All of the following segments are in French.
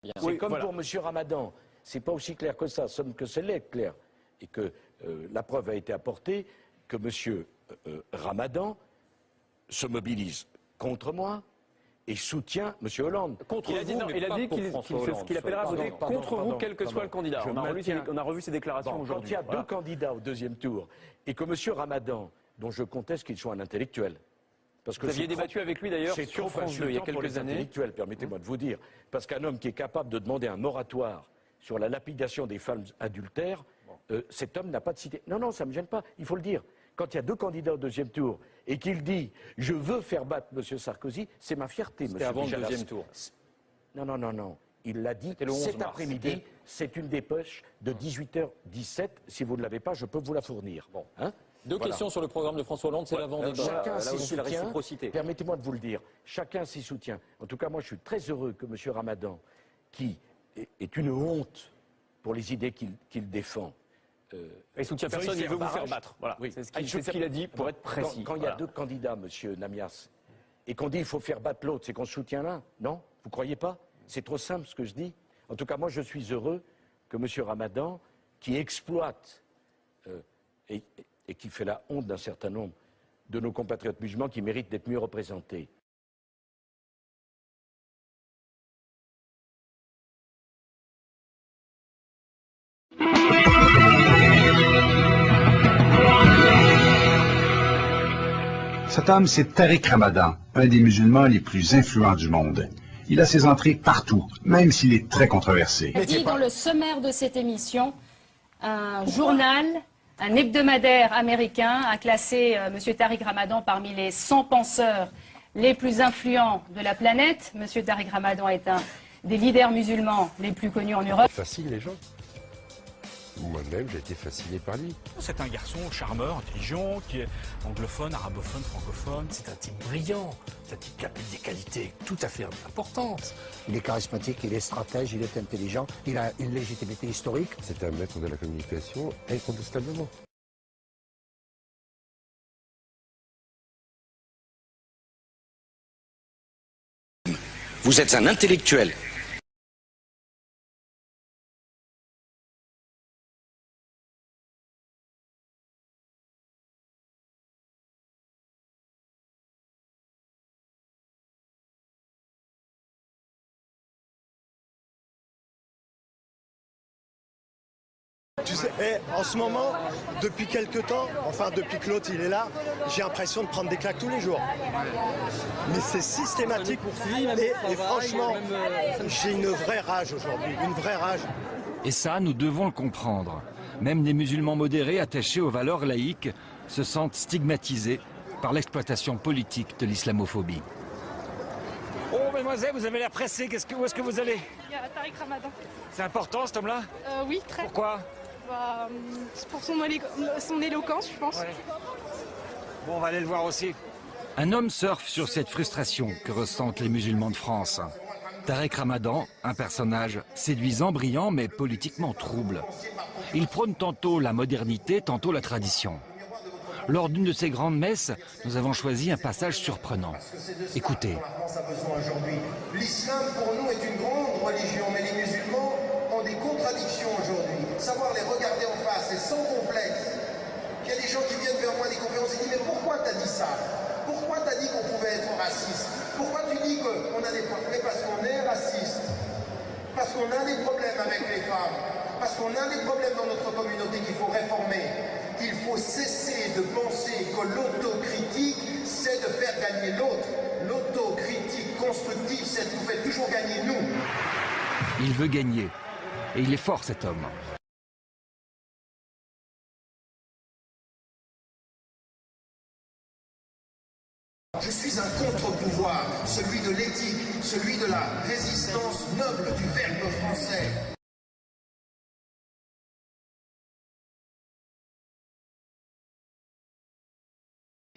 C'est comme pour M. Ramadan. C'est pas aussi clair que ça, somme que c'est l'est clair. Et que la preuve a été apportée que M. Ramadan se mobilise contre moi et soutient M. Hollande. Contre vous, il a dit qu'il appellera à voter contre vous, quel que soit le candidat. On a revu ses déclarations aujourd'hui. Quand il y a deux candidats au deuxième tour et que M. Ramadan, dont je conteste qu'il soit un intellectuel, parce que vous aviez débattu avec lui d'ailleurs sur France 2 il y a quelques années. Permettez-moi de vous dire, parce qu'un homme qui est capable de demander un moratoire sur la lapidation des femmes adultères, cet homme n'a pas de cité. Non, non, ça ne me gêne pas, il faut le dire. Quand il y a deux candidats au deuxième tour et qu'il dit « je veux faire battre M. Sarkozy », c'est ma fierté, M. C'était avant le deuxième tour. Non, non, non, non. Il l'a dit cet après-midi. C'est une dépêche de 18h17. Si vous ne l'avez pas, je peux vous la fournir. Bon. Hein? Deux questions sur le programme de François Hollande, c'est l'avant-débat. Chacun là aussi la réciprocité. Permettez-moi de vous le dire. Chacun s'y soutient. En tout cas, moi, je suis très heureux que M. Ramadan, qui est une honte pour les idées qu'il défend, il soutient personne, il veut vous faire battre. Voilà. Oui. C'est ce qu'il a dit pour être précis. Quand il y a deux candidats, M. Namias, et qu'on dit qu'il faut faire battre l'autre, c'est qu'on soutient l'un. Non? Vous ne croyez pas? C'est trop simple ce que je dis. En tout cas, moi, je suis heureux que M. Ramadan, qui exploite et qui fait la honte d'un certain nombre de nos compatriotes musulmans qui méritent d'être mieux représentés. Cet homme, c'est Tariq Ramadan, un des musulmans les plus influents du monde. Il a ses entrées partout, même s'il est très controversé. Dit dans le sommaire de cette émission, un journal, un hebdomadaire américain a classé M. Tariq Ramadan parmi les 100 penseurs les plus influents de la planète. M. Tariq Ramadan est un des leaders musulmans les plus connus en Europe. Fascine les gens. Moi-même, j'ai été fasciné par lui. C'est un garçon charmeur, intelligent, qui est anglophone, arabophone, francophone. C'est un type brillant, c'est un type qui a des qualités tout à fait importantes. Il est charismatique, il est stratège, il est intelligent, il a une légitimité historique. C'est un maître de la communication, incontestablement. Vous êtes un intellectuel. Tu sais, en ce moment, depuis quelques temps, enfin depuis que l'autre il est là, j'ai l'impression de prendre des claques tous les jours. Mais c'est systématique et franchement, j'ai une vraie rage aujourd'hui, une vraie rage. Et ça, nous devons le comprendre. Même des musulmans modérés attachés aux valeurs laïques se sentent stigmatisés par l'exploitation politique de l'islamophobie. Oh, mademoiselle, vous avez l'air pressée. Où est-ce que vous allez? Il y a Tariq Ramadan. C'est important, cet homme-là? Oui, très. Pourquoi? C'est pour son éloquence, je pense. Ouais. Bon, on va aller le voir aussi. Un homme surfe sur cette frustration que ressentent les musulmans de France. Tariq Ramadan, un personnage séduisant, brillant, mais politiquement trouble. Il prône tantôt la modernité, tantôt la tradition. Lors d'une de ces grandes messes, nous avons choisi un passage surprenant. Écoutez. L'islam pour nous est une grande religion, mais les musulmans ont des contradictions aujourd'hui. Savoir les regarder en face et sans complexe. Il y a des gens qui viennent vers moi des conférences et disent mais pourquoi t'as dit ça? Pourquoi t'as dit qu'on pouvait être raciste? Pourquoi tu dis qu'on a des problèmes? Mais parce qu'on est raciste. Parce qu'on a des problèmes avec les femmes. Parce qu'on a des problèmes dans notre communauté qu'il faut réformer. Il faut cesser de penser que l'autocritique, c'est de faire gagner l'autre. L'autocritique constructive, c'est de nous faire toujours gagner nous. Il veut gagner. Et il est fort, cet homme. Je suis un contre-pouvoir, celui de l'éthique, celui de la résistance noble du verbe français.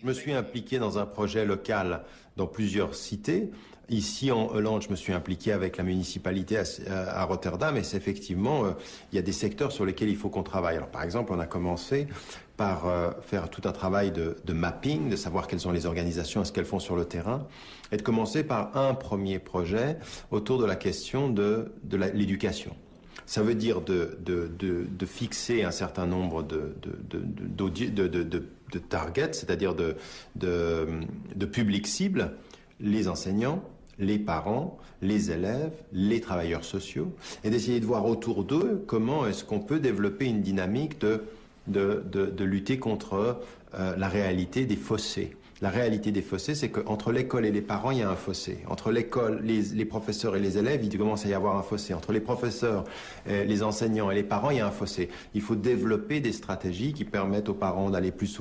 Je me suis impliqué dans un projet local dans plusieurs cités. Ici, en Hollande, je me suis impliqué avec la municipalité à Rotterdam et c'est effectivement, il y a des secteurs sur lesquels il faut qu'on travaille. Alors, par exemple, on a commencé par faire tout un travail de mapping, de savoir quelles sont les organisations et ce qu'elles font sur le terrain, et de commencer par un premier projet autour de la question de l'éducation. Ça veut dire de fixer un certain nombre de targets, c'est-à-dire de publics cibles, les enseignants, les parents, les élèves, les travailleurs sociaux, et d'essayer de voir autour d'eux comment est-ce qu'on peut développer une dynamique de lutter contre la réalité des fossés. La réalité des fossés, c'est qu'entre l'école et les parents, il y a un fossé. Entre l'école, les professeurs et les élèves, il commence à y avoir un fossé. Entre les professeurs, les enseignants et les parents, il y a un fossé. Il faut développer des stratégies qui permettent aux parents d'aller plus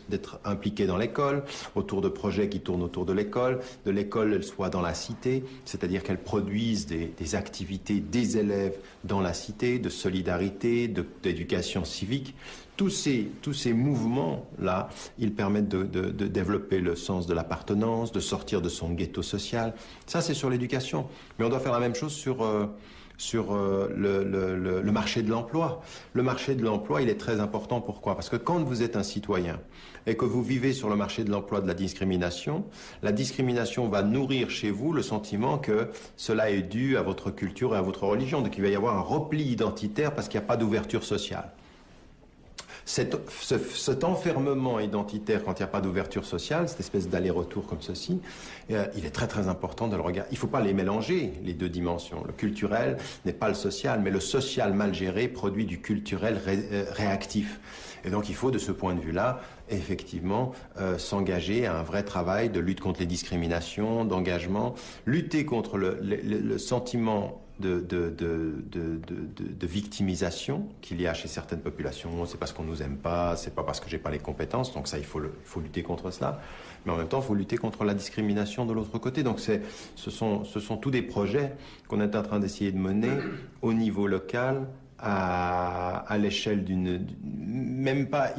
d'être impliqués dans l'école, autour de projets qui tournent autour de l'école soit dans la cité, c'est-à-dire qu'elle produise des activités des élèves dans la cité, de solidarité, d'éducation civique. Tous ces mouvements-là, ils permettent de développer le sens de l'appartenance, de sortir de son ghetto social. Ça, c'est sur l'éducation. Mais on doit faire la même chose sur le marché de l'emploi. Le marché de l'emploi, il est très important. Pourquoi? Parce que quand vous êtes un citoyen et que vous vivez sur le marché de l'emploi de la discrimination va nourrir chez vous le sentiment que cela est dû à votre culture et à votre religion. Donc il va y avoir un repli identitaire parce qu'il n'y a pas d'ouverture sociale. Cet enfermement identitaire quand il n'y a pas d'ouverture sociale, cette espèce d'aller-retour comme ceci, il est très très important de le regarder. Il ne faut pas les mélanger, les deux dimensions. Le culturel n'est pas le social, mais le social mal géré produit du culturel réactif. Et donc il faut de ce point de vue-là, effectivement, s'engager à un vrai travail de lutte contre les discriminations, d'engagement, lutter contre le sentiment de victimisation qu'il y a chez certaines populations. C'est parce qu'on nous aime pas, c'est pas parce que j'ai pas les compétences, donc ça il faut lutter contre cela. Mais en même temps, il faut lutter contre la discrimination de l'autre côté. Donc ce sont tous des projets qu'on est en train d'essayer de mener au niveau local, à l'échelle même pas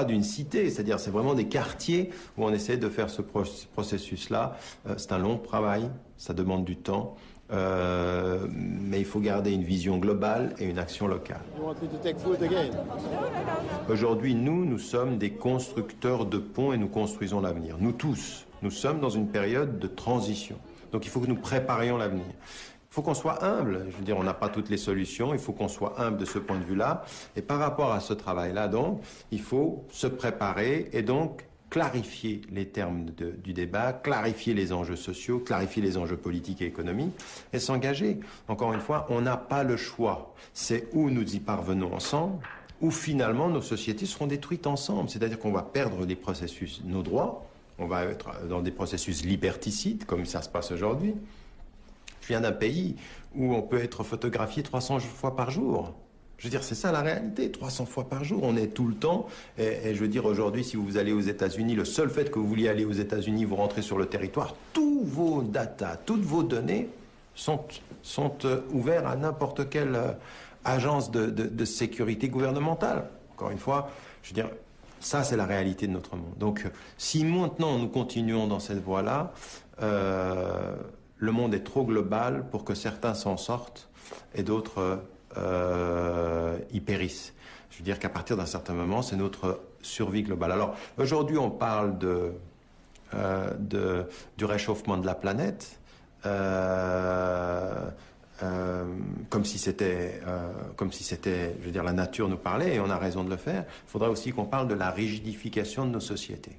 d'une cité, c'est-à-dire c'est vraiment des quartiers où on essaie de faire ce processus-là. C'est un long travail, ça demande du temps. Mais il faut garder une vision globale et une action locale. Aujourd'hui, nous sommes des constructeurs de ponts et nous construisons l'avenir. Nous tous, nous sommes dans une période de transition. Donc il faut que nous préparions l'avenir. Il faut qu'on soit humble. Je veux dire, on n'a pas toutes les solutions. Il faut qu'on soit humble de ce point de vue-là. Et par rapport à ce travail-là, donc, il faut se préparer et donc clarifier les termes du débat, clarifier les enjeux sociaux, clarifier les enjeux politiques et économiques et s'engager. Encore une fois, on n'a pas le choix. C'est où nous y parvenons ensemble, ou finalement nos sociétés seront détruites ensemble. C'est-à-dire qu'on va perdre des processus, nos droits, on va être dans des processus liberticides, comme ça se passe aujourd'hui. Je viens d'un pays où on peut être photographié 300 fois par jour. Je veux dire, c'est ça la réalité, 300 fois par jour, on est tout le temps. Et je veux dire, aujourd'hui, si vous allez aux États-Unis, le seul fait que vous vouliez aller aux États-Unis, vous rentrez sur le territoire, tous vos data, toutes vos données sont ouverts à n'importe quelle agence de sécurité gouvernementale. Encore une fois, je veux dire, ça c'est la réalité de notre monde. Donc, si maintenant nous continuons dans cette voie-là, le monde est trop global pour que certains s'en sortent et d'autres y périssent. Je veux dire qu'à partir d'un certain moment, c'est notre survie globale. Alors, aujourd'hui, on parle du réchauffement de la planète, comme si c'était, je veux dire, la nature nous parlait, et on a raison de le faire. Il faudrait aussi qu'on parle de la rigidification de nos sociétés.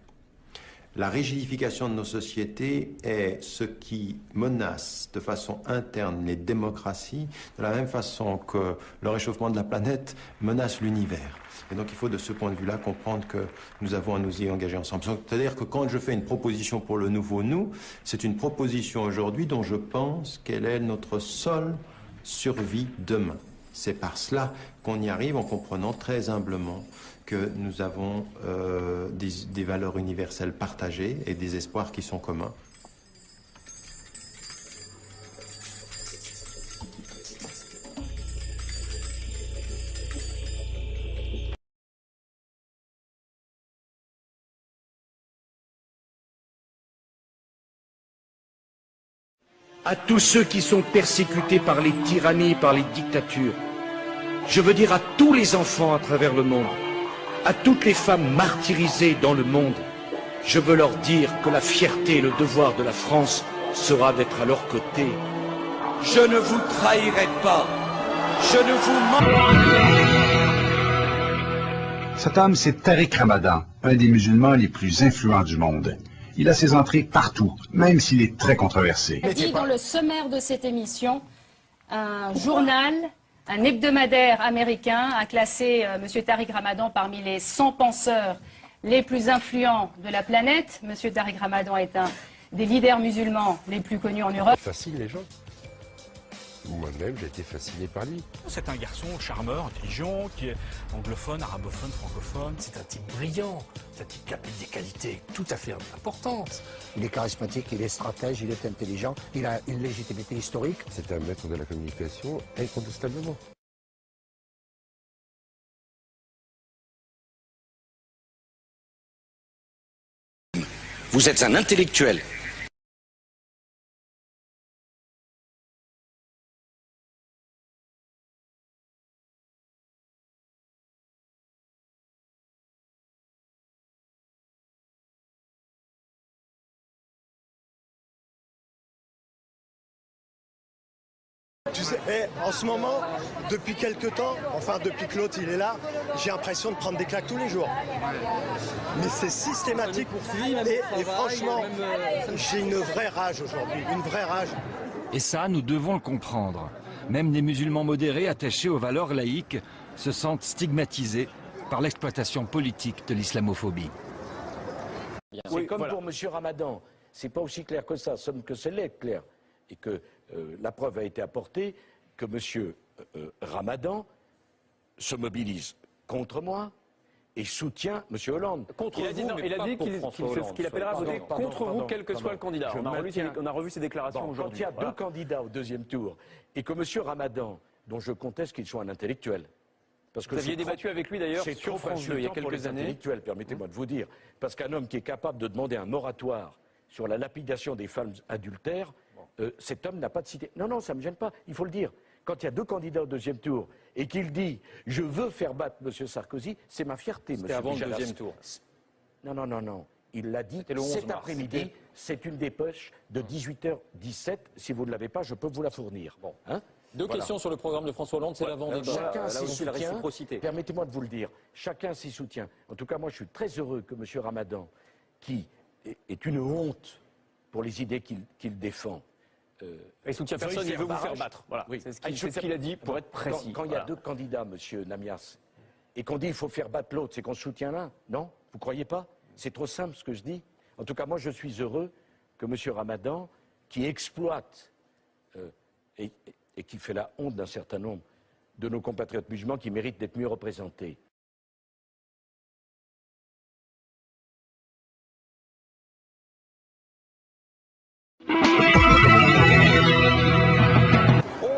La rigidification de nos sociétés est ce qui menace de façon interne les démocraties, de la même façon que le réchauffement de la planète menace l'univers. Et donc il faut de ce point de vue-là comprendre que nous avons à nous y engager ensemble. C'est-à-dire que quand je fais une proposition pour le nouveau nous, c'est une proposition aujourd'hui dont je pense qu'elle est notre seule survie demain. C'est par cela qu'on y arrive en comprenant très humblement que nous avons des valeurs universelles partagées et des espoirs qui sont communs. à tous ceux qui sont persécutés par les tyrannies, par les dictatures. Je veux dire à tous les enfants à travers le monde, à toutes les femmes martyrisées dans le monde, je veux leur dire que la fierté et le devoir de la France sera d'être à leur côté. Je ne vous trahirai pas. Je ne vous... Cet homme, c'est Tariq Ramadan, un des musulmans les plus influents du monde. Il a ses entrées partout, même s'il est très controversé. Dit dans le sommaire de cette émission, un journal, un hebdomadaire américain a classé M. Tariq Ramadan parmi les 100 penseurs les plus influents de la planète. M. Tariq Ramadan est un des leaders musulmans les plus connus en Europe. Fascine les gens. Moi-même, j'ai été fasciné par lui. C'est un garçon charmeur, intelligent, qui est anglophone, arabophone, francophone. C'est un type brillant, c'est un type qui a des qualités tout à fait importantes. Il est charismatique, il est stratège, il est intelligent, il a une légitimité historique. C'est un maître de la communication incontestablement. Vous êtes un intellectuel. Tu sais, en ce moment, depuis quelques temps, enfin depuis que l'autre il est là, j'ai l'impression de prendre des claques tous les jours. Mais c'est systématique et franchement, j'ai une vraie rage aujourd'hui, une vraie rage. Et ça, nous devons le comprendre. Même des musulmans modérés attachés aux valeurs laïques se sentent stigmatisés par l'exploitation politique de l'islamophobie. C'est comme pour M. Ramadan, c'est pas aussi clair que ça, sauf que c'est clair. Et que la preuve a été apportée que M. Ramadan se mobilise contre moi et soutient M. Hollande. Il a dit qu'il appellera à voter contre vous, quel que soit le candidat. On a revu ses déclarations aujourd'hui. Quand il y a deux candidats au deuxième tour et que M. Ramadan, dont je conteste qu'il soit un intellectuel, parce que vous aviez débattu avec lui d'ailleurs sur France 2 il y a quelques années. Permettez-moi de vous dire, parce qu'un homme qui est capable de demander un moratoire sur la lapidation des femmes adultères, cet homme n'a pas de cité. Non, non, ça ne me gêne pas, il faut le dire. Quand il y a deux candidats au deuxième tour et qu'il dit « je veux faire battre M. Sarkozy », c'est ma fierté, M. C'était avant le deuxième tour. Non, non, non, non. Il l'a dit cet après-midi, c'est une dépêche de 18h17. Si vous ne l'avez pas, je peux vous la fournir. Bon. Hein? Deux questions sur le programme de François Hollande, c'est l'avant-débat. Chacun là aussi la réciprocité. Permettez-moi de vous le dire, chacun s'y soutient. En tout cas, moi, je suis très heureux que M. Ramadan, qui est une honte pour les idées qu'il défend, il soutient personne, il veut vous faire battre. Voilà. Oui. C'est ce qu'il a dit pour être précis. Quand il y a deux candidats, M. Namias, et qu'on dit qu'il faut faire battre l'autre, c'est qu'on soutient l'un, non? Vous ne croyez pas? C'est trop simple ce que je dis. En tout cas, moi, je suis heureux que M. Ramadan, qui exploite et qui fait la honte d'un certain nombre de nos compatriotes musulmans qui méritent d'être mieux représentés.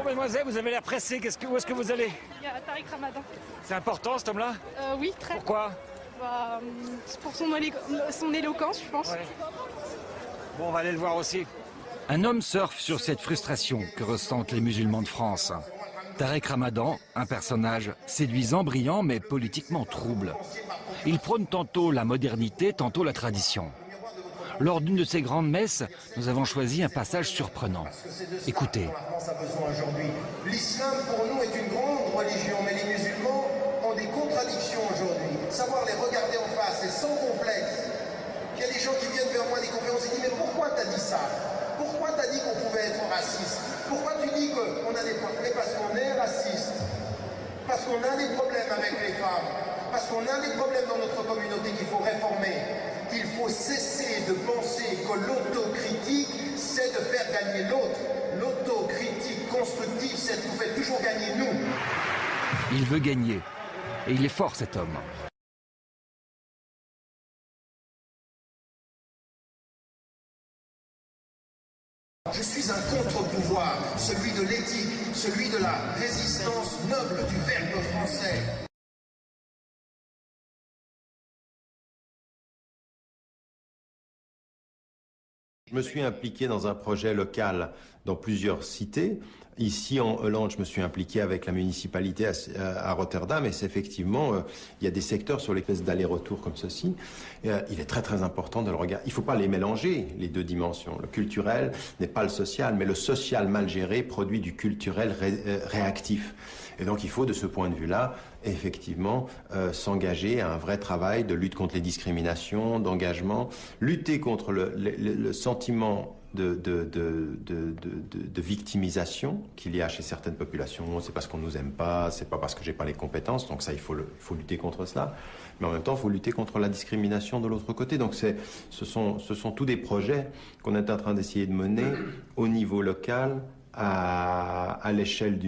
Mademoiselle, vous avez l'air pressée, où est-ce que vous allez? Il y a Tariq Ramadan. C'est important cet homme-là? Oui, très. Pourquoi? C'est pour son éloquence, je pense. Ouais. Bon, on va aller le voir aussi. Un homme surfe sur cette frustration que ressentent les musulmans de France. Tariq Ramadan, un personnage séduisant, brillant, mais politiquement trouble. Il prône tantôt la modernité, tantôt la tradition. Lors d'une de ces grandes messes, nous avons choisi un passage surprenant. Écoutez. L'islam pour nous est une grande religion, mais les musulmans ont des contradictions aujourd'hui. Savoir les regarder en face et sans complexe. Il y a des gens qui viennent vers moi des conférences et disent mais pourquoi t'as dit ça? Pourquoi t'as dit qu'on pouvait être raciste? Pourquoi tu dis qu'on a des problèmes? Parce qu'on est raciste. Parce qu'on a des problèmes avec les femmes. Parce qu'on a des problèmes dans notre communauté qu'il faut réformer. Il faut cesser de penser que l'autocritique, c'est de faire gagner l'autre. L'autocritique constructive, c'est de nous faire toujours gagner nous. Il veut gagner. Et il est fort, cet homme. Je suis un contre-pouvoir, celui de l'éthique, celui de la résistance noble du verbe français. Je me suis impliqué dans un projet local dans plusieurs cités. Ici, en Hollande, je me suis impliqué avec la municipalité à Rotterdam, et c'est effectivement, il y a des secteurs sur lesquels d'aller-retour comme ceci. Il est très très important de le regarder. Il ne faut pas les mélanger, les deux dimensions. Le culturel n'est pas le social, mais le social mal géré produit du culturel réactif. Et donc il faut, de ce point de vue-là, effectivement, s'engager à un vrai travail de lutte contre les discriminations, d'engagement, lutter contre le sentiment de victimisation qu'il y a chez certaines populations. C'est parce qu'on nous aime pas, c'est pas parce que j'ai pas les compétences, donc ça, il faut lutter contre cela. Mais en même temps, il faut lutter contre la discrimination de l'autre côté. Donc ce sont tous des projets qu'on est en train d'essayer de mener au niveau local, à l'échelle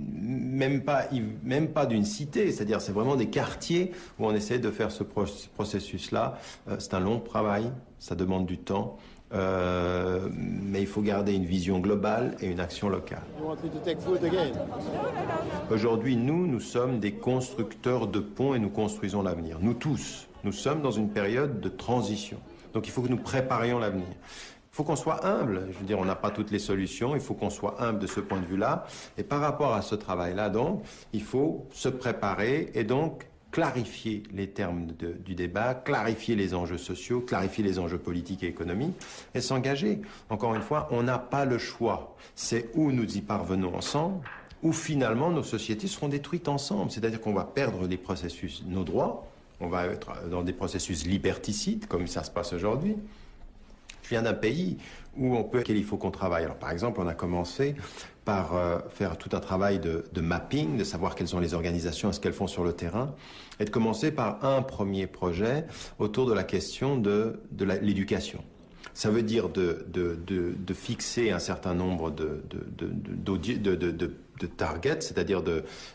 même pas d'une cité, c'est-à-dire c'est vraiment des quartiers où on essaie de faire ce processus-là. C'est un long travail, ça demande du temps. Mais il faut garder une vision globale et une action locale. Aujourd'hui, nous sommes des constructeurs de ponts et nous construisons l'avenir. Nous tous, nous sommes dans une période de transition. Donc il faut que nous préparions l'avenir. Il faut qu'on soit humble. Je veux dire, on n'a pas toutes les solutions. Il faut qu'on soit humble de ce point de vue-là. Et par rapport à ce travail-là, donc, il faut se préparer et donc clarifier les termes du débat, clarifier les enjeux sociaux, clarifier les enjeux politiques et économiques et s'engager. Encore une fois, on n'a pas le choix. C'est où nous y parvenons ensemble, ou finalement nos sociétés seront détruites ensemble. C'est-à-dire qu'on va perdre des processus, nos droits, on va être dans des processus liberticides, comme ça se passe aujourd'hui. Je viens d'un pays où il faut qu'on travaille. Alors, par exemple, on a commencé par faire tout un travail de mapping, de savoir quelles sont les organisations et ce qu'elles font sur le terrain, et de commencer par un premier projet autour de la question de l'éducation. Ça veut dire de fixer un certain nombre de targets, c'est-à-dire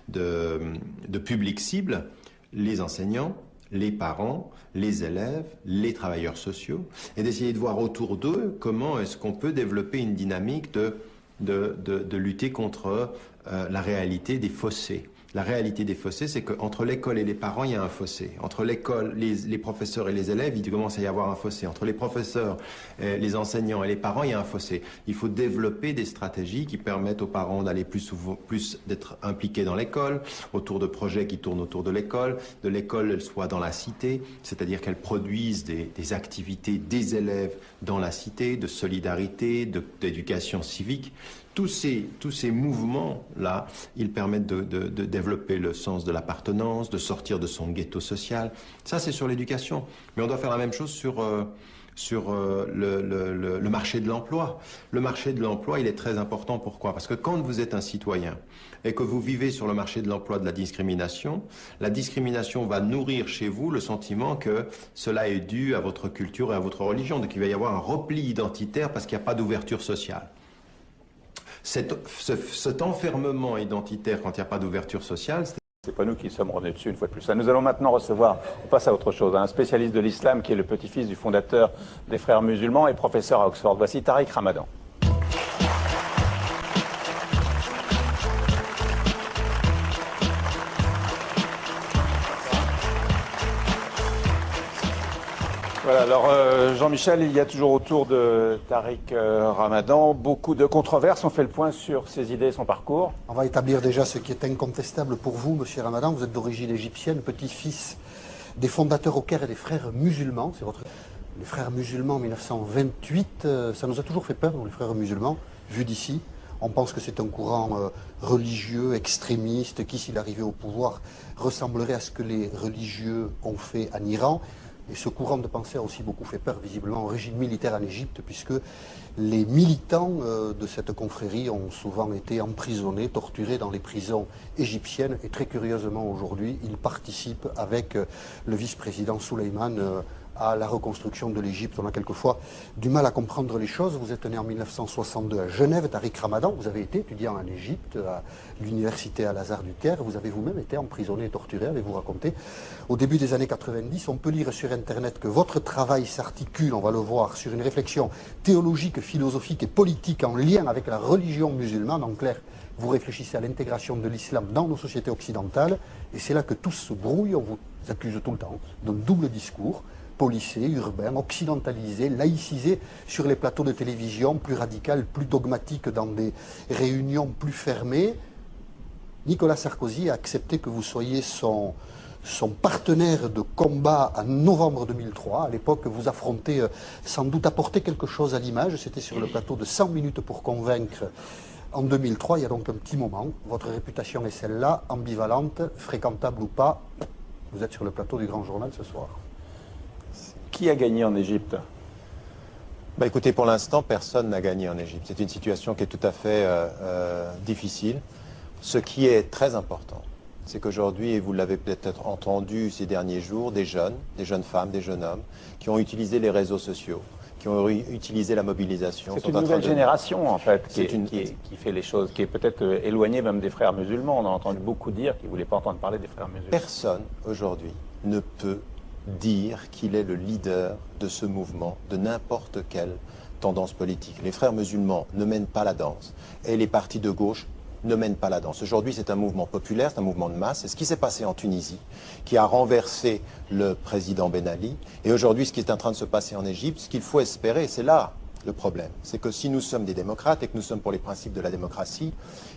de publics cibles, les enseignants, les parents, les élèves, les travailleurs sociaux, et d'essayer de voir autour d'eux comment est-ce qu'on peut développer une dynamique de lutter contre la réalité des fossés. La réalité des fossés, c'est qu'entre l'école et les parents, il y a un fossé. Entre l'école, les professeurs et les élèves, il commence à y avoir un fossé. Entre les professeurs, les enseignants et les parents, il y a un fossé. Il faut développer des stratégies qui permettent aux parents d'aller plus d'être impliqués dans l'école, autour de projets qui tournent autour de l'école elle soit dans la cité, c'est-à-dire qu'elle produise des activités des élèves dans la cité, de solidarité, d'éducation civique. Tous ces mouvements-là, ils permettent de développer le sens de l'appartenance, de sortir de son ghetto social. Ça, c'est sur l'éducation. Mais on doit faire la même chose sur le marché de l'emploi. Le marché de l'emploi, il est très important. Pourquoi? Parce que quand vous êtes un citoyen et que vous vivez sur le marché de l'emploi de la discrimination va nourrir chez vous le sentiment que cela est dû à votre culture et à votre religion. Donc il va y avoir un repli identitaire parce qu'il n'y a pas d'ouverture sociale. Cet enfermement identitaire quand il n'y a pas d'ouverture sociale, c'est pas nous qui sommes revenus dessus une fois de plus. Nous allons maintenant recevoir, on passe à autre chose, un spécialiste de l'islam qui est le petit-fils du fondateur des Frères musulmans et professeur à Oxford. Voici Tariq Ramadan. Voilà, alors Jean-Michel, il y a toujours autour de Tariq Ramadan beaucoup de controverses. On fait le point sur ses idées et son parcours. On va établir déjà ce qui est incontestable pour vous, monsieur Ramadan. Vous êtes d'origine égyptienne, petit-fils des fondateurs au Caire et des Frères musulmans. Les Frères musulmans en 1928, ça nous a toujours fait peur, les Frères musulmans, vu d'ici. On pense que c'est un courant religieux, extrémiste, qui, s'il arrivait au pouvoir, ressemblerait à ce que les religieux ont fait en Iran. Et ce courant de pensée a aussi beaucoup fait peur, visiblement, au régime militaire en Égypte, puisque les militants de cette confrérie ont souvent été emprisonnés, torturés dans les prisons égyptiennes. Et très curieusement, aujourd'hui, ils participent avec le vice-président Souleyman à la reconstruction de l'Égypte. On a quelquefois du mal à comprendre les choses. Vous êtes né en 1962 à Genève, Tariq Ramadan. Vous avez été étudiant en Égypte, à l'université Al-Azhar du Caire. Vous avez vous-même été emprisonné et torturé, avez-vous raconté. Au début des années 90, on peut lire sur Internet que votre travail s'articule, on va le voir, sur une réflexion théologique, philosophique et politique en lien avec la religion musulmane. En clair, vous réfléchissez à l'intégration de l'islam dans nos sociétés occidentales. Et c'est là que tout se brouille. On vous accuse tout le temps d'un double discours. policé, urbain, occidentalisé, laïcisé sur les plateaux de télévision, plus radical, plus dogmatique dans des réunions plus fermées. Nicolas Sarkozy a accepté que vous soyez son partenaire de combat en novembre 2003. À l'époque, vous affrontez sans doute apporter quelque chose à l'image. C'était sur le plateau de 100 minutes pour convaincre en 2003. Il y a donc un petit moment. Votre réputation est celle-là, ambivalente, fréquentable ou pas. Vous êtes sur le plateau du Grand Journal ce soir. Qui a gagné en Égypte? Bah écoutez, pour l'instant, personne n'a gagné en Égypte. C'est une situation qui est tout à fait difficile. Ce qui est très important, c'est qu'aujourd'hui, et vous l'avez peut-être entendu ces derniers jours, des jeunes femmes, des jeunes hommes, qui ont utilisé les réseaux sociaux, qui ont utilisé la mobilisation. C'est une nouvelle génération, en fait, qui fait les choses, qui est peut-être éloignée même des frères musulmans. On a entendu beaucoup dire qu'ils ne voulaient pas entendre parler des frères musulmans. Personne, aujourd'hui, ne peut dire qu'il est le leader de ce mouvement, de n'importe quelle tendance politique. Les frères musulmans ne mènent pas la danse, et les partis de gauche ne mènent pas la danse. Aujourd'hui, c'est un mouvement populaire, c'est un mouvement de masse. C'est ce qui s'est passé en Tunisie, qui a renversé le président Ben Ali. Et aujourd'hui, ce qui est en train de se passer en Égypte, ce qu'il faut espérer, c'est là le problème. C'est que si nous sommes des démocrates et que nous sommes pour les principes de la démocratie,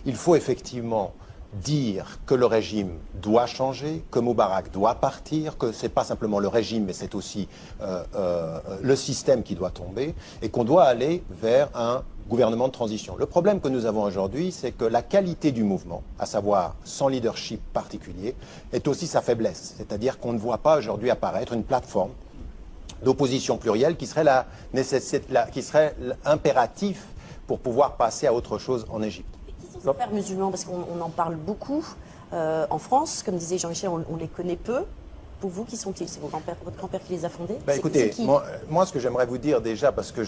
il faut effectivement dire que le régime doit changer, que Moubarak doit partir, que ce n'est pas simplement le régime, mais c'est aussi le système qui doit tomber, et qu'on doit aller vers un gouvernement de transition. Le problème que nous avons aujourd'hui, c'est que la qualité du mouvement, à savoir son leadership particulier, est aussi sa faiblesse. C'est-à-dire qu'on ne voit pas aujourd'hui apparaître une plateforme d'opposition plurielle qui serait impératif pour pouvoir passer à autre chose en Égypte. Les frères musulmans, parce qu'on en parle beaucoup en France, comme disait Jean-Michel, on les connaît peu. Pour vous, qui sont-ils? C'est votre grand-père qui les a fondés? Écoutez, moi, ce que j'aimerais vous dire déjà, parce que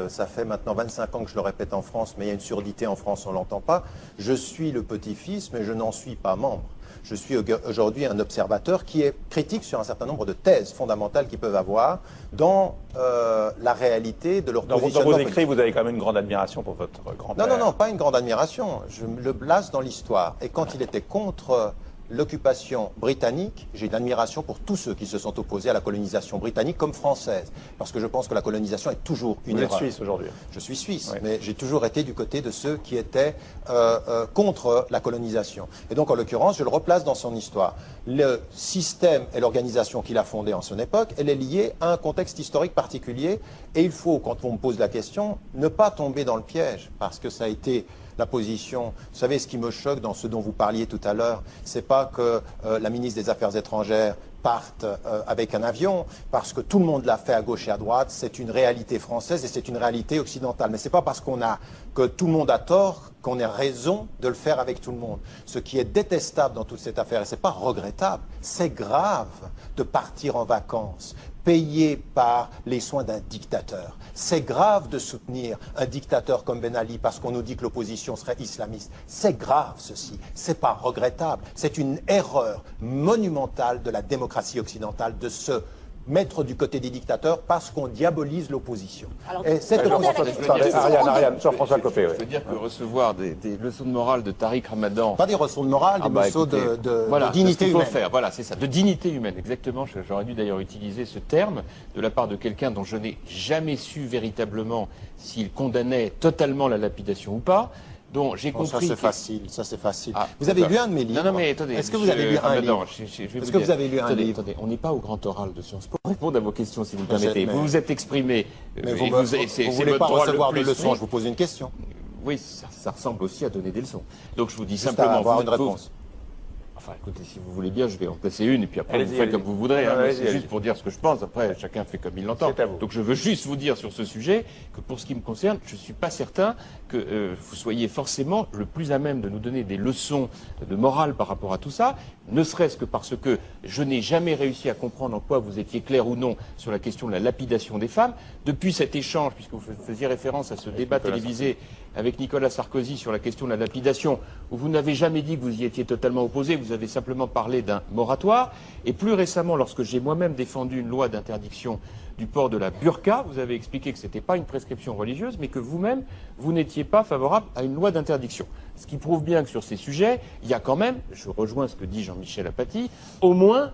ça fait maintenant 25 ans que je le répète en France, mais il y a une surdité en France, on ne l'entend pas, je suis le petit-fils, mais je n'en suis pas membre. Je suis aujourd'hui un observateur qui est critique sur un certain nombre de thèses fondamentales qu'ils peuvent avoir dans la réalité de leur positionnement. Dans vos écrits, vous avez quand même une grande admiration pour votre grand-père. Non, pas une grande admiration. Je le place dans l'histoire. Et quand il était contre l'occupation britannique, j'ai une admiration pour tous ceux qui se sont opposés à la colonisation britannique comme française. Parce que je pense que la colonisation est toujours une erreur. Vous êtes suisse aujourd'hui? Je suis suisse, oui. Mais j'ai toujours été du côté de ceux qui étaient contre la colonisation. Et donc, en l'occurrence, je le replace dans son histoire. Le système et l'organisation qu'il a fondée en son époque, elle est liée à un contexte historique particulier. Et il faut, quand on me pose la question, ne pas tomber dans le piège. Parce que ça a été la position. Vous savez, ce qui me choque dans ce dont vous parliez tout à l'heure, c'est pas que la ministre des Affaires étrangères parte avec un avion, parce que tout le monde l'a fait à gauche et à droite. C'est une réalité française et c'est une réalité occidentale. Mais c'est pas parce que tout le monde a tort qu'on a raison de le faire avec tout le monde. Ce qui est détestable dans toute cette affaire, et c'est pas regrettable, c'est grave de partir en vacances payé par les soins d'un dictateur. C'est grave de soutenir un dictateur comme Ben Ali parce qu'on nous dit que l'opposition serait islamiste. C'est grave ceci, c'est pas regrettable. C'est une erreur monumentale de la démocratie occidentale de se mettre du côté des dictateurs parce qu'on diabolise l'opposition. Jean-François Copé. Je veux dire que recevoir des leçons de morale de Tariq Ramadan... Pas des leçons de morale, des leçons de dignité humaine. Voilà, c'est ça, de dignité humaine, exactement. J'aurais dû d'ailleurs utiliser ce terme de la part de quelqu'un dont je n'ai jamais su véritablement s'il condamnait totalement la lapidation ou pas. Donc j'ai compris. Ça c'est facile. Ah, vous avez lu un de mes livres? Non, mais attendez. Est-ce que vous avez lu un livre? Est-ce que vous avez lu un livre? Attendez, on n'est pas au grand oral de Sciences Po pour répondre à vos questions, si vous me permettez. Vous vous êtes exprimé. Mais vous ne voulez pas recevoir de leçons, je vous pose une question. Oui, ça ressemble aussi à donner des leçons. Donc je vous dis juste simplement. Avoir une réponse. Enfin, écoutez, si vous voulez bien, je vais en placer une, et puis après, vous faites comme vous voudrez. C'est juste pour dire ce que je pense. Après, chacun fait comme il l'entend. Donc, je veux juste vous dire sur ce sujet que pour ce qui me concerne, je ne suis pas certain que vous soyez forcément le plus à même de nous donner des leçons de morale par rapport à tout ça, ne serait-ce que parce que je n'ai jamais réussi à comprendre en quoi vous étiez clair ou non sur la question de la lapidation des femmes. Depuis cet échange, puisque vous faisiez référence à ce débat télévisé avec Nicolas Sarkozy sur la question de la lapidation, où vous n'avez jamais dit que vous y étiez totalement opposé, vous avez simplement parlé d'un moratoire. Et plus récemment, lorsque j'ai moi-même défendu une loi d'interdiction du port de la burqa, vous avez expliqué que ce n'était pas une prescription religieuse, mais que vous-même, vous n'étiez pas favorable à une loi d'interdiction. Ce qui prouve bien que sur ces sujets, il y a quand même, je rejoins ce que dit Jean-Michel Apathy, au moins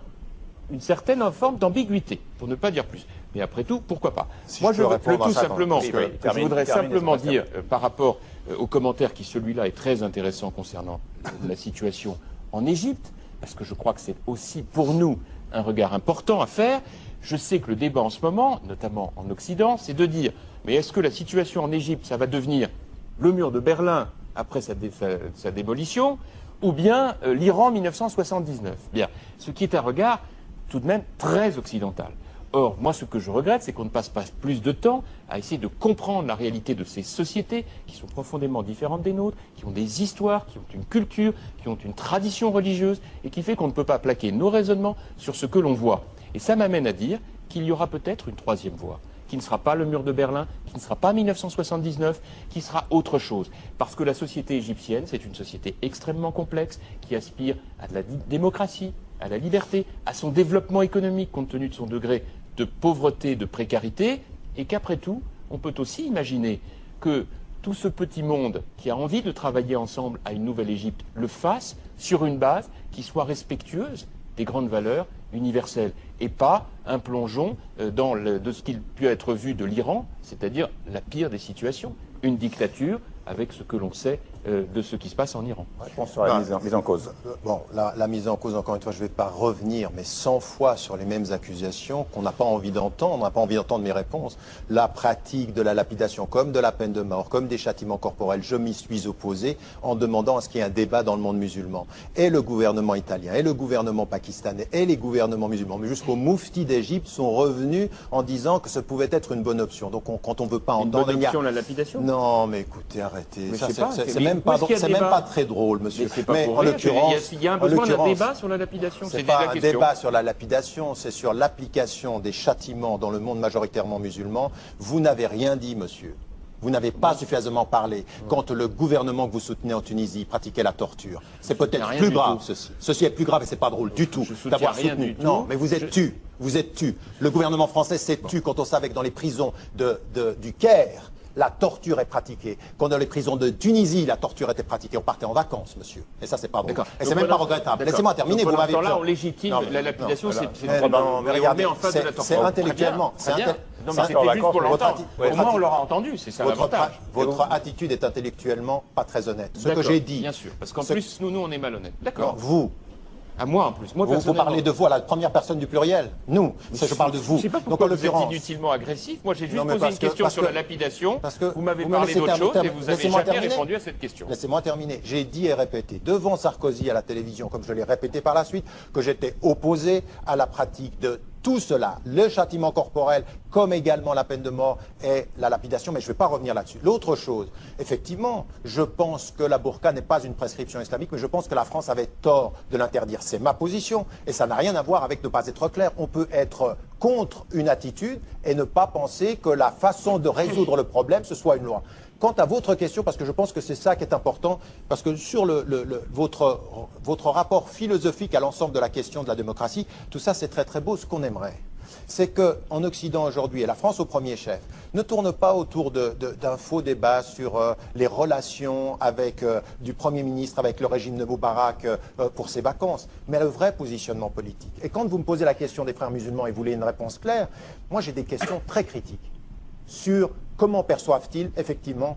une certaine forme d'ambiguïté, pour ne pas dire plus. Mais après tout, pourquoi pas? Moi, je voudrais simplement dire, par rapport au commentaire qui, celui-là, est très intéressant concernant la situation en Égypte, parce que je crois que c'est aussi pour nous un regard important à faire. Je sais que le débat en ce moment, notamment en Occident, c'est de dire, mais est-ce que la situation en Égypte, ça va devenir le mur de Berlin après sa démolition, ou bien l'Iran 1979? Bien, ce qui est un regard tout de même très occidental. Or, moi, ce que je regrette, c'est qu'on ne passe pas plus de temps à essayer de comprendre la réalité de ces sociétés qui sont profondément différentes des nôtres, qui ont des histoires, qui ont une culture, qui ont une tradition religieuse, et qui fait qu'on ne peut pas plaquer nos raisonnements sur ce que l'on voit. Et ça m'amène à dire qu'il y aura peut-être une troisième voie, qui ne sera pas le mur de Berlin, qui ne sera pas 1979, qui sera autre chose. Parce que la société égyptienne, c'est une société extrêmement complexe, qui aspire à de la démocratie, à la liberté, à son développement économique compte tenu de son degré de pauvreté, de précarité, et qu'après tout, on peut aussi imaginer que tout ce petit monde qui a envie de travailler ensemble à une nouvelle Égypte le fasse sur une base qui soit respectueuse des grandes valeurs universelles, et pas un plongeon de ce qu'il peut être vu de l'Iran, c'est-à-dire la pire des situations, une dictature avec ce que l'on sait de ce qui se passe en Iran. Réponse sur la mise en cause. Bon, la mise en cause, encore une fois, je ne vais pas revenir, mais 100 fois sur les mêmes accusations qu'on n'a pas envie d'entendre. On n'a pas envie d'entendre mes réponses. La pratique de la lapidation, comme de la peine de mort, comme des châtiments corporels, je m'y suis opposé en demandant à ce qu'il y ait un débat dans le monde musulman. Et le gouvernement italien, et le gouvernement pakistanais, et les gouvernements musulmans, mais jusqu'au Moufti d'Égypte, sont revenus en disant que ce pouvait être une bonne option. Donc quand on ne veut pas entendre... Une bonne option, la lapidation? Non, mais écoutez, arrêtez. C'est même pas très drôle, monsieur. Mais en l'occurrence, il y a un besoin d'un débat sur la lapidation. C'est pas un débat sur la lapidation, c'est sur l'application des châtiments dans le monde majoritairement musulman. Vous n'avez rien dit, monsieur. Vous n'avez pas suffisamment parlé quand le gouvernement que vous soutenez en Tunisie pratiquait la torture. C'est peut-être plus grave, ceci. Ceci est plus grave et c'est pas drôle du tout d'avoir soutenu. Non, mais vous êtes tu. Vous êtes tu. Le gouvernement français s'est tu quand on savait que dans les prisons du Caire, la torture est pratiquée. Quand dans les prisons de Tunisie, la torture était pratiquée, on partait en vacances, monsieur. Et ça, c'est pas bon. Et c'est même pas regrettable. Laissez-moi terminer, vous m'avez... Là, on légitime la lapidation, c'est une droit. Mais regardez, c'est intellectuellement... Non, mais c'était juste pour l'entendre. Au moins, on l'aura entendu, c'est ça l'avantage. Votre attitude est intellectuellement pas très honnête. Ce que j'ai dit... Bien sûr, parce qu'en plus, nous, on est malhonnêtes. D'accord. Vous... À moi en plus. Moi, vous parlez de vous à la première personne du pluriel. Nous, je parle de vous. Je ne sais pas pourquoi vous êtes inutilement agressif. Moi, j'ai juste posé une question sur la lapidation. Parce que vous m'avez parlé d'autre chose et vous n'avez jamais répondu à cette question. Laissez-moi terminer. J'ai dit et répété devant Sarkozy à la télévision, comme je l'ai répété par la suite, que j'étais opposé à la pratique de tout cela, le châtiment corporel, comme également la peine de mort et la lapidation, mais je ne vais pas revenir là-dessus. L'autre chose, effectivement, je pense que la burqa n'est pas une prescription islamique, mais je pense que la France avait tort de l'interdire. C'est ma position, et ça n'a rien à voir avec ne pas être clair. On peut être contre une attitude et ne pas penser que la façon de résoudre le problème, ce soit une loi. Quant à votre question, parce que je pense que c'est ça qui est important, parce que sur votre rapport philosophique à l'ensemble de la question de la démocratie, tout ça c'est très très beau. Ce qu'on aimerait, c'est qu'en Occident aujourd'hui, et la France au premier chef, ne tourne pas autour d'un faux débat sur les relations du Premier ministre avec le régime de Moubarak pour ses vacances, mais le vrai positionnement politique. Et quand vous me posez la question des frères musulmans et vous voulez une réponse claire, moi j'ai des questions très critiques sur comment perçoivent-ils effectivement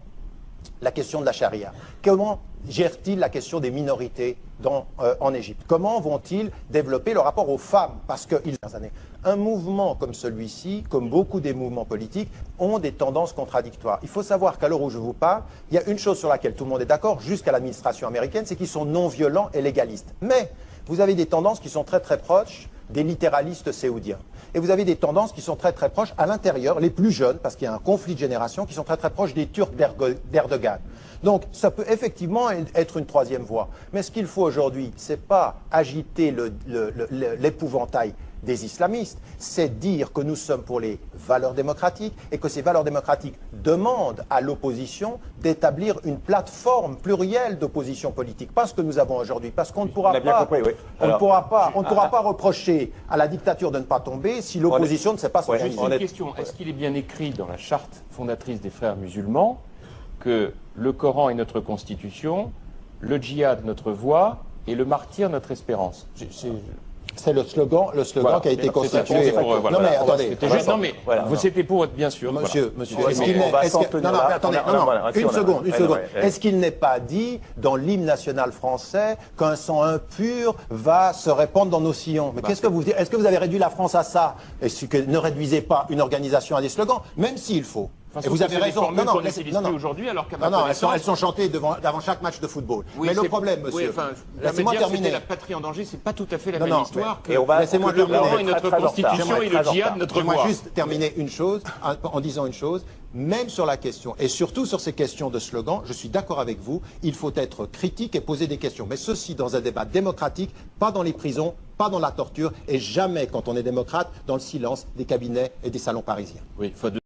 la question de la charia? Comment gèrent-ils la question des minorités en Égypte? Comment vont-ils développer le rapport aux femmes? Parce que un mouvement comme celui-ci, comme beaucoup des mouvements politiques, ont des tendances contradictoires. Il faut savoir qu'à l'heure où je vous parle, il y a une chose sur laquelle tout le monde est d'accord, jusqu'à l'administration américaine, c'est qu'ils sont non violents et légalistes. Mais vous avez des tendances qui sont très très proches des littéralistes séoudiens. Et vous avez des tendances qui sont très très proches à l'intérieur, les plus jeunes, parce qu'il y a un conflit de génération, qui sont très très proches des Turcs d'Erdogan. Donc ça peut effectivement être une troisième voie. Mais ce qu'il faut aujourd'hui, c'est pas agiter l'épouvantail des islamistes, c'est dire que nous sommes pour les valeurs démocratiques et que ces valeurs démocratiques demandent à l'opposition d'établir une plateforme plurielle d'opposition politique. Pas ce que nous avons aujourd'hui, parce qu'on ne pourra pas reprocher à la dictature de ne pas tomber si l'opposition ne sait pas s'organiser. Juste une question, est-ce qu'il est bien écrit dans la charte fondatrice des frères musulmans que le Coran est notre constitution, le djihad notre voie et le martyr notre espérance? C'est le slogan qui a été constitué. Non mais attendez, c'était pour être bien sûr. Monsieur, une seconde. Est-ce qu'il n'est pas dit dans l'hymne national français qu'un sang impur va se répandre dans nos sillons? Mais qu'est-ce que vous dites? Est-ce que vous avez réduit la France à ça? Est-ce que ne réduisez pas une organisation à des slogans, même s'il faut? Et vous avez raison. Non, aujourd'hui, alors elles sont chantées avant chaque match de football. Mais le problème, monsieur, laissez-moi terminer. La patrie en danger, c'est pas tout à fait la même histoire que laissez-moi terminer. Notre constitution et le djihad, notre voix. J'aimerais juste terminer une chose en disant une chose. Même sur la question, et surtout sur ces questions de slogans, je suis d'accord avec vous, il faut être critique et poser des questions. Mais ceci dans un débat démocratique, pas dans les prisons, pas dans la torture, et jamais, quand on est démocrate, dans le silence des cabinets et des salons parisiens. Oui,